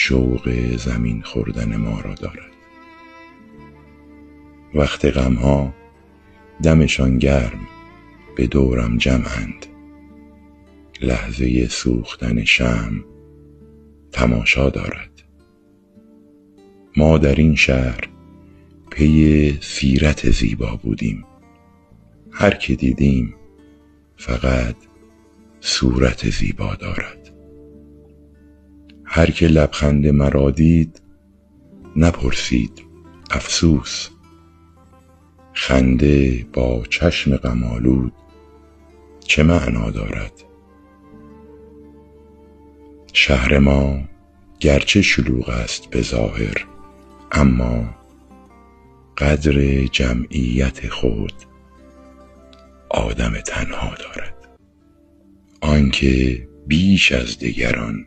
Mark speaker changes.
Speaker 1: شوق زمین خوردن ما را دارد. وقت غمها دمشان گرم به دورم جمعند، لحظه سوختن شمع تماشا دارد. ما در این شهر پی سیرت زیبا بودیم، هر که دیدیم فقط صورت زیبا دارد. هر که لبخند مرا دید نپرسید افسوس، خنده با چشم غم آلود چه معنا دارد. شهر ما گرچه شلوغ است به ظاهر، اما قدر جمعیت خود آدم تنها دارد. آنکه بیش از دیگران